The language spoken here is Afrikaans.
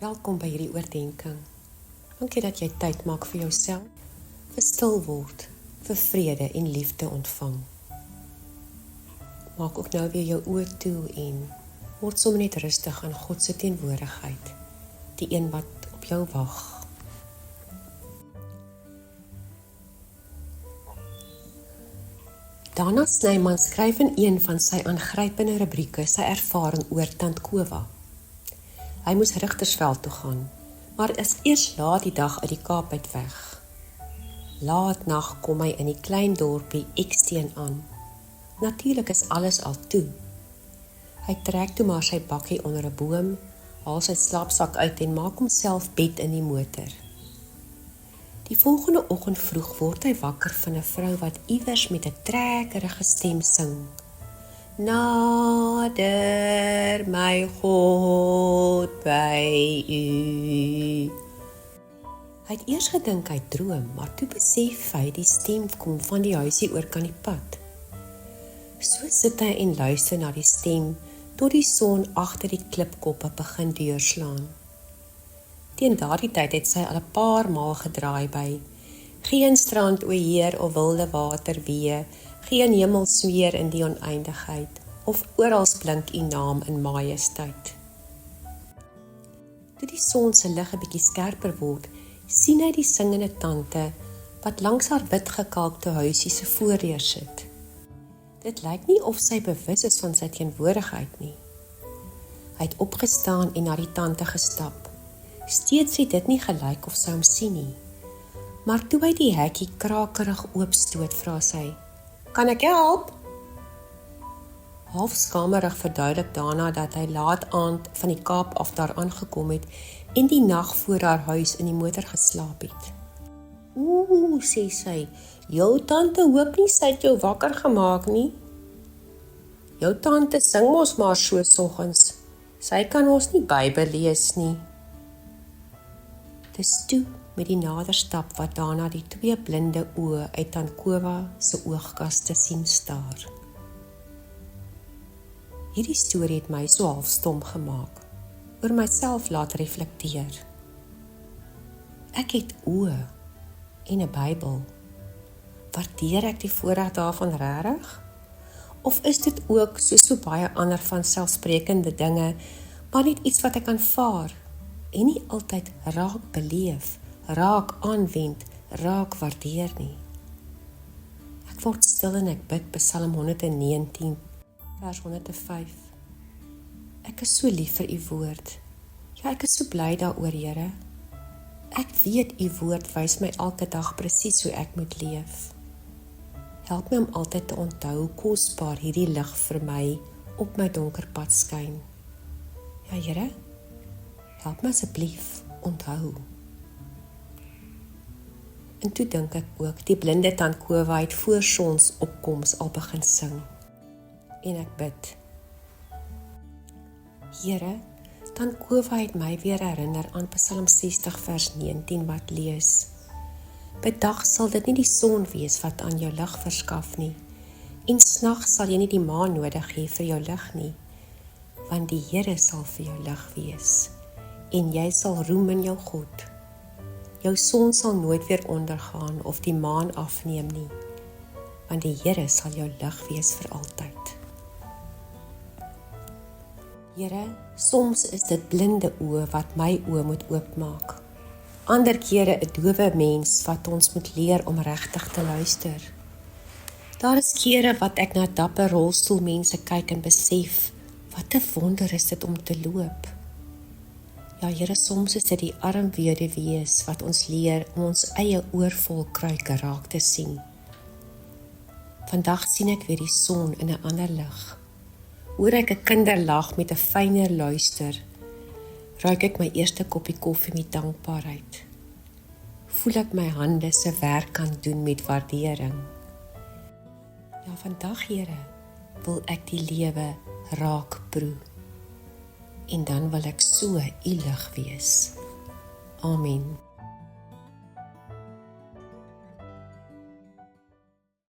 Welkom by hierdie oordenking. Dankie dat jy tyd maak vir jouself, vir stil word, vir vrede en liefde ontvang. Maak ook nou weer jou oë toe en word sommer net rustig aan God se teenwoordigheid, die een wat op jou wag. Dana Snyman skryf in een van sy aangrypende rubrieke sy ervaring oor Tant Kowa. Hy moes Rigtersveld toe gaan, maar is eers laat die dag uit die Kaap uit weg. Laat nag kom hy in die klein dorpie Eksteen aan. Natuurlik is alles al toe. Hy trek toe maar sy bakkie onder 'n boom, haal sy slaapsak uit en maak homself bed in die motor. Die volgende oggend vroeg word hy wakker van 'n vrou wat iewers met 'n trekkerige stem sing. Nader my God by u. Hy het eers gedink hy droom, maar toe besef hy die stem kom van die huisie oor kan die pad. So sit hy en luister na die stem, tot die son agter die klipkoppe begin deurslaan. Teen daardie tyd het sy al 'n paar maal gedraai by, geen strand o Heer of wilde water wee, geen hemel sweer in die oneindigheid, of oral blink u naam in majesteit. Toe die son se lig 'n bietjie skerper word, sien hy die singende tante, wat langs haar wit gekalkte huisie se voordeur sit. Dit lyk nie of sy bewus is van sy teenwoordigheid nie. Hy het opgestaan en na die tante gestap. Steeds het dit nie gelyk of sy hom sien nie. Maar toe hy die hekkie krakerig oopstoot, vra sy, "Kan ek help?" Halfskamerig verduidelik Dana dat hy laat aand van die Kaap af daar aangekom het en die nag voor haar huis in die motor geslaap het. "Ooh," sê sy, "jou tante hoop nie sy het jou wakker gemaak nie. Jou tante sing mos maar so soggens. Sy kan ons nie Bybel lees nie." Dis toe met die naderstap wat Dana die twee blinde oë uit Tant Kowa se oogkaste sien staar. Hierdie storie het my so half stom gemaak, oor myself laat reflekteer. Ek het oë en 'n Bybel. Waardeer ek die voorreg daarvan regtig? Of is dit ook soos so baie ander van selfsprekende dinge, maar net iets wat ek aanvaar en nie altyd raak beleef, raak aanwend, raak waardeer nie? Ek word stil en ek bid Psalm 119, vers 105. Ek is so lief vir u woord. Ja, ek is so bly daaroor, Here. Ek weet u woord wys my elke dag presies hoe ek moet leef. Help my om altyd te onthou hoe kosbaar hierdie lig vir my op my donker pad skyn. Ja, Here, help my asseblief onthou. En toe dink ek ook, die blinde Tant Kowa het voor sonsopkoms al begin sing. En ek bid. Here, Tant Kowa het my weer herinner aan Psalm 60 vers 19 wat lees: "Bedag sal dit nie die son wees wat aan jou lig verskaf nie, en snags sal jy nie die maan nodig hê vir jou lig nie, want die Here sal vir jou lig wees, en jy sal roem in jou God. Jou son sal nooit weer ondergaan of die maan afneem nie, want die Here sal jou lig wees vir altyd." Here, soms is dit blinde oë wat my oë moet oopmaak. Ander kere 'n dowe mens wat ons moet leer om regtig te luister. Daar is kere wat ek na dapper rolstoelmense kyk en besef, wat 'n wonder is dit om te loop. Ja, Here, soms is dit die arm weduwees wat ons leer om ons eie oorvol kruike raak te sien. Vandag sien ek weer die son in 'n ander lig. Hoor ek 'n kinderlag met 'n fyner luister. Ruik ek my eerste koppie koffie met dankbaarheid. Voel ek my hande se werk kan doen met waardering. Ja, vandag, Here, wil ek die lewe raak proe. En dan wil ek so u lig wees. Amen.